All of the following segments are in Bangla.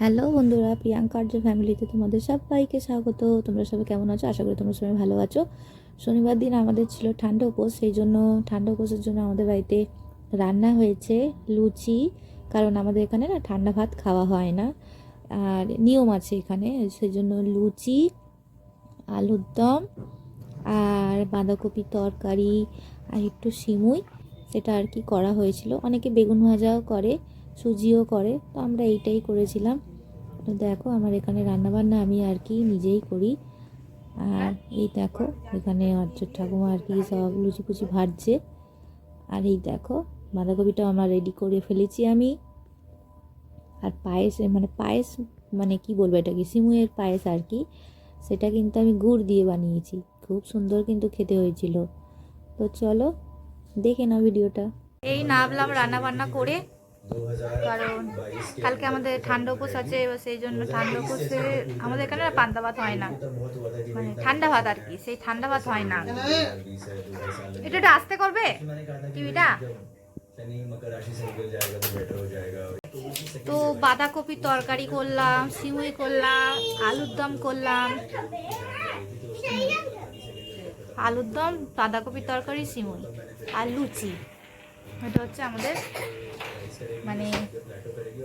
হ্যালো বন্ধুরা, প্রিয়াঙ্কা আর্য ফ্যামিলিতে তোমাদের সবাইকে স্বাগত। তোমরা সবাই কেমন আছো? আশা করি তোমরা সবাই ভালো আছো। শনিবার দিন আমাদের ছিল ঠান্ডা উপোস, সেই জন্য ঠান্ডা উপোসের জন্য আমাদের বাড়িতে রান্না হয়েছে লুচি। কারণ আমাদের এখানে না ঠান্ডা ভাত খাওয়া হয় না, আর নিয়ম আছে এখানে, সেই জন্য লুচি, আলুর দম আর বাঁধাকপি তরকারি আর একটু সিমুই, সেটা আর কি করা হয়েছিল। অনেকে বেগুন ভাজাও করে, সুজিও করে, তো আমরা এইটাই করেছিলাম। তো দেখো আমার এখানে রান্নাবান্না আমি আর কি নিজেই করি। আর এই দেখো এখানে অর্জুন ঠাকুমা আর কি সব লুচি ফুচি ভাজছে। আর এই দেখো বাঁধাকপিটাও আমার রেডি করে ফেলেছি আমি। আর পায়েস পায়েস মানে কি বলবো, এটা কি সিমুয়ের পায়েস আর কি, সেটা কিন্তু আমি গুড় দিয়ে বানিয়েছি, খুব সুন্দর কিন্তু খেতে হয়েছিল। তো চলো দেখে নাও ভিডিওটা। এই নামলাম রান্না বান্না করে, কারণ কালকে আমাদের ঠান্ডা উপোস আছে, সেই জন্য ঠান্ডা উপোসে আমাদের এখানে পান্তা ভাত হয় না, মানে ঠান্ডা ভাত আর কি, সেই ঠান্ডা ভাত হয় না। এটা একটু আস্তে করবে টিভিটা। তো বাঁধাকপি তরকারি করলাম, সিমুই করলাম, আলুর দম করলাম, আলুর দম, বাঁধাকপি তরকারি, সিমুই আর লুচি। এটা হচ্ছে আমাদের মানে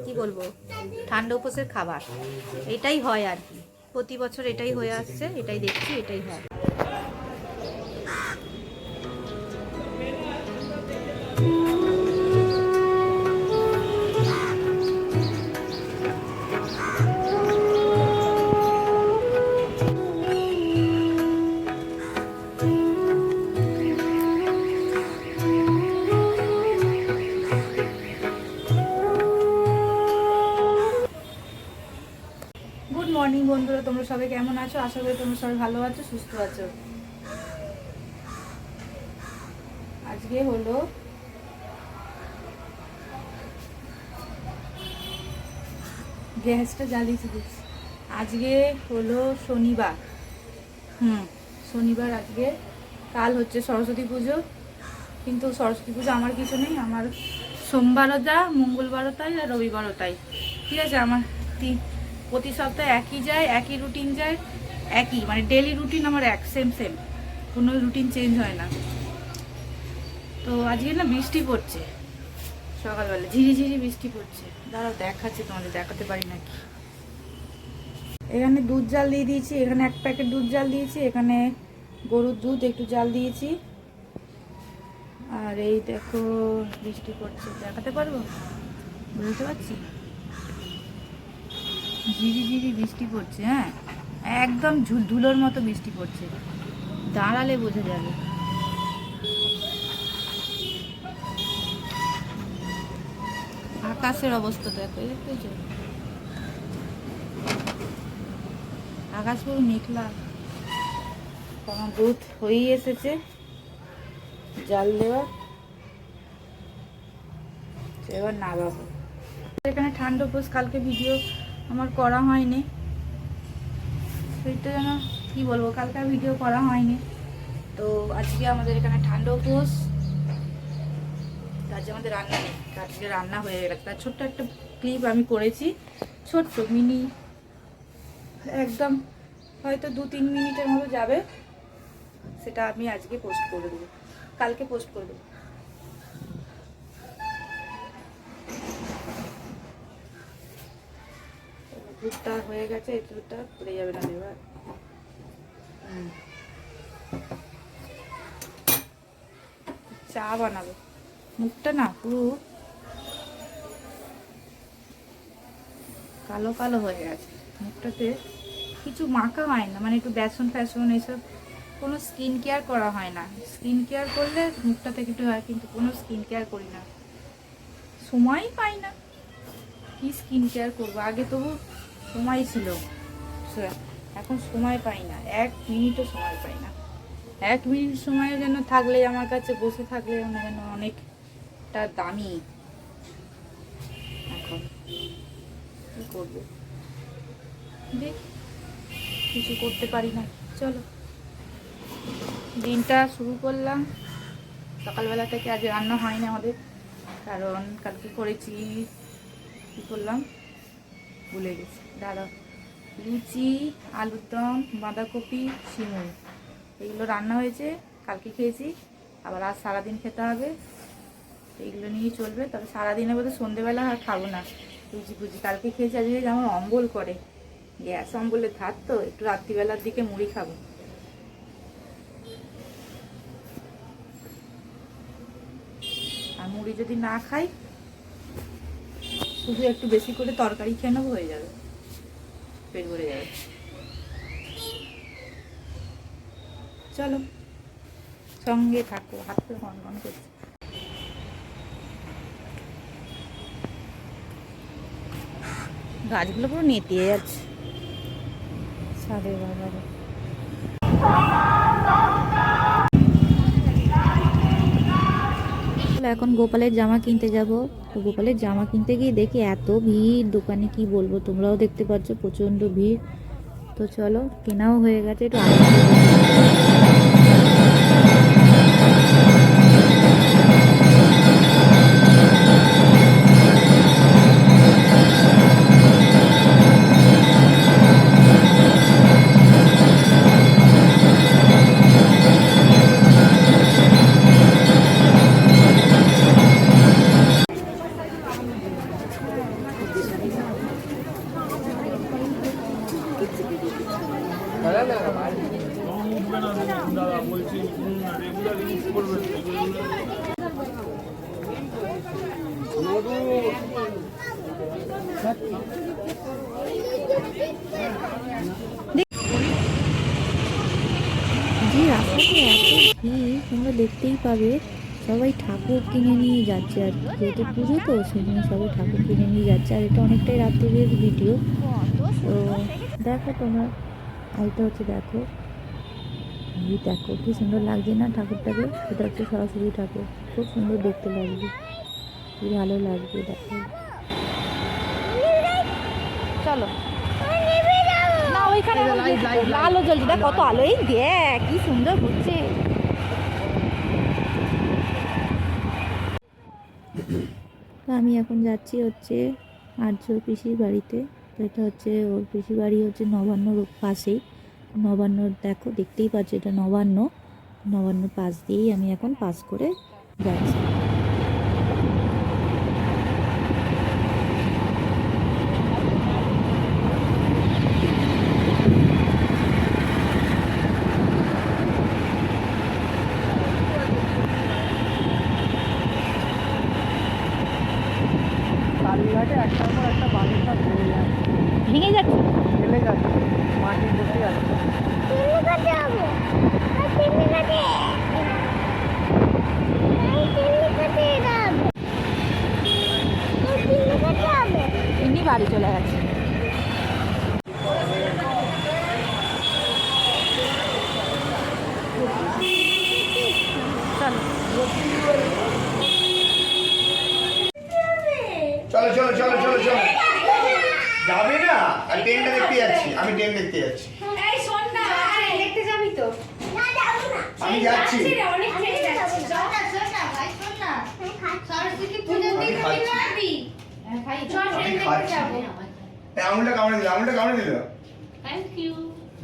কি বলবো ঠান্ডা উপোসের খাবার। এটাই হয় আর কি, প্রতি বছর এটাই হয়ে আসছে, এটাই দেখছি, এটাই হয়। গুড মর্নিং বন্ধুরা, তোমরা সবাই কেমন আছো? আশা করি তোমরা সবাই ভালো আছো, সুস্থ আছো। আজকে হলো গ্যাসটা জ্বালিয়েছি, আজকে হলো শনিবার। শনিবার আজকে। কাল হচ্ছে সরস্বতী পুজো, কিন্তু সরস্বতী পুজো আমার কিছু নেই, আমার সোমবারও যা, মঙ্গলবারও তাই, আর রবিবারও তাই। ঠিক আছে, আমার প্রতি সপ্তাহে একই যায়, একই রুটিন যায়, একই মানে ডেলি রুটিন আমার সেম সেম, কোনো রুটিন চেঞ্জ হয় না। তো আজকে না বৃষ্টি পড়ছে, সকালবেলা ঝিরিঝিরি বৃষ্টি পড়ছে। দাঁড়াও দেখাচ্ছি, তোমাদের দেখাতে পারি নাকি। এখানে দুধ জাল দিয়ে দিয়েছি, এখানে 1 প্যাকেট দুধ জাল দিয়েছি, এখানে গরুর দুধ একটু জাল দিয়েছি। আর এই দেখো বৃষ্টি পড়ছে, দেখাতে পারবো? বুঝতে পারছি, ঝিরি ঝিরি বৃষ্টি পড়ছে। হ্যাঁ, একদম ধুলোর মতো বৃষ্টি পড়ছে, দাঁড়ালে বোঝা যাবে। আকাশের অবস্থা দেখো, দেখতেছো? আকাশ পুরো মেঘলা। আমার দুধ হয়েই এসেছে জাল দেওয়া, এবার নামাবো। এখানে ঠান্ডা উপোস, কালকে ভিডিও আমার করা হয়নি, সেটা যেন কি বলবো, কালকে ভিডিও করা হয়নি। তো আজকে আমাদের এখানে ঠান্ডা উপোস, আজকে আমাদের রান্না নেই, আজকে রান্না হয়ে গেছে। তার ছোট্ট একটা ক্লিপ আমি করেছি, ছোট্ট মিনি, একদম হয়তো 2-3 মিনিটের মতো যাবে, সেটা আমি আজকে পোস্ট করে দেবো, কালকে পোস্ট করে দেবো। দুধটা হয়ে গেছে, এই দুধটা পড়ে যাবে না এবার। চা বানাবো, মুখটা না পুরো কালো কালো হয়ে গেছে, মুখটাতে কিছু মাখা হয় না, মানে একটু বেসন ফ্যাসন এসব কোনো স্কিন কেয়ার করা হয় না। স্কিন কেয়ার করলে মুখটা থেকে একটু হয়, কিন্তু কোনো স্কিন কেয়ার করি না, সময়ই পাই না। কি স্কিন কেয়ার করবো? আগে তবু সময় ছিল, এখন সময় পাই না, 1 মিনিটও সময় পাই না। 1 মিনিট সময় যেন থাকলে আমার কাছে বসে থাকলে যেন অনেকটা দামি। এখন কি করবো, দেখ কিছু করতে পারি না। চলো দিনটা শুরু করলাম। সকালবেলা থেকে আজ রান্না হয়নি আমাদের, কারণ কালকে করেছি, কী করলাম ভুলে ভুলে গেছি, দাঁড়াও। লুচি, আলুর দম, বাঁধাকপি, সিমুই, এগুলো রান্না হয়েছে, কালকে খেয়েছি, আবার আজ সারাদিন খেতে হবে। এইগুলো নিয়েই চলবে। তবে সারাদিনে বোধহয় সন্ধেবেলা আর খাবো না লুচি ফুচি, কালকে খেয়েছি। আজকে আমার অম্বল করে, গ্যাস অম্বলের ধার, তো একটু রাত্রিবেলার দিকে মুড়ি খাবো। আর মুড়ি যদি না খাই, শুধু একটু বেশি করে তরকারি খেয়ে নেবো, হয়ে যাবে, পেট ভরে যাবে। চলো সঙ্গে থাকো, হাত করে গন করছে। গাছগুলো পুরো নেতিয়ে যাচ্ছে সাড়ে বাবারে। এখন গোপালের জামা কিনতে যাব। তো গোপালের জামা কিনতে গিয়ে দেখি এত ভিড় দোকানে, কি বলবো, তোমরাও দেখতে পাচ্ছ প্রচণ্ড ভিড়। তো চলো, কেনাও হয়ে গেছে, একটু যে রাস্তাতে এত ভিড় তোমরা দেখতেই পাবে। সবাই ঠাকুর কিনে নিয়ে যাচ্ছে, আর যেহেতু পুজো তো সেই জন্য সবাই ঠাকুর কিনে নিয়ে যাচ্ছে। আর এটা অনেকটাই রাত্রির ভিডিও, তো দেখো তোমরা। আর এটা হচ্ছে দেখো, দেখো কি সুন্দর লাগছে না ঠাকুরটাকে। এটা হচ্ছে সরস্বতী ঠাকুর, খুব সুন্দর দেখতে লাগবে, কি ভালো লাগবে দেখো। চলো না, ওইখানে আলো জ্বলছে, দেখ কত আলো, এই দেখ কি সুন্দর ঘুরছে। তো আমি এখন যাচ্ছি হচ্ছে আর্য পিসির বাড়িতে। তো এটা হচ্ছে ওর পিসির বাড়ি হচ্ছে নবান্নর পাশেই। নবান্ন দেখো, দেখতেই পাচ্ছ এটা নবান্ন। নবান্ন পাশ দিয়েই আমি এখন পাস করে যাচ্ছি। কালীঘাটে একটার পর একটা বালির সব ভেঙে যাচ্ছে, ফেলে যাচ্ছে, মাটি বসে যাচ্ছে। এমনি বাড়ি চলে গেছে। চলো চলো চলো চলো চলো, যাবে না? আর ট্রেনটা দেখতে যাচ্ছি, আমি ট্রেন দেখতে যাচ্ছি। এই শোন না, দেখতে যাবি তো? না যাব না। আমি যাচ্ছি। অনেক ট্রেন যাচ্ছে। শোন না ভাই, শোন না। সরস্বতী পূজার দিন তুই যাবি? ভাই চল ট্রেন দেখতে যাব। এই আঙুলটা কামড়ে দিল, আঙুলটা কামড়ে দিল। Thank you.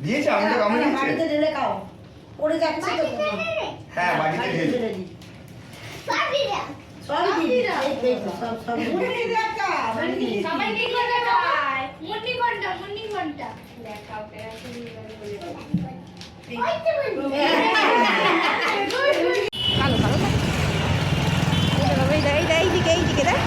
দিয়েছে, আঙুলটা কামড়ে দিয়েছে। বাড়িতে ঢেলে খাও, পড়ে যাচ্ছে তো। হ্যাঁ, বাড়িতে ঢেলে। সবই দাও। সব দিয়ে দাও, এই সব সব মুড়ি দিয়ে দাও, মুড়ি দিয়ে দাও। সবাই কি করে ভাই? মুন্নি ঘন্টা, মুন্নি ঘন্টা। দেখা ওকে আসলে বলে দাও। ওই তো বলি। কালো কালো না, এইদিকে দেখ।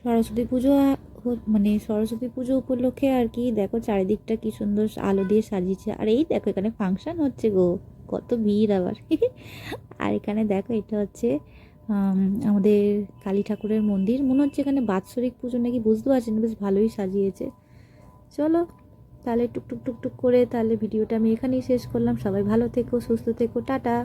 সরস্বতী পুজো মানে সরস্বতী পুজো উপলক্ষে আর কি, দেখো চারিদিকটা কি সুন্দর আলো দিয়ে সাজিয়েছে। আর এই দেখো এখানে ফাংশন হচ্ছে গো, কত ভিড় আবার। আর এখানে দেখো এটা হচ্ছে আমাদের কালী ঠাকুরের মন্দির, মনে হচ্ছে এখানে বাৎসরিক পুজো নাকি, বুঝতে পারছি না, বেশ ভালোই সাজিয়েছে। চলো তাহলে টুকটুক টুকটুক করে তাহলে ভিডিওটা আমি এখানেই শেষ করলাম। সবাই ভালো থেকো, সুস্থ থেকো, টাটা।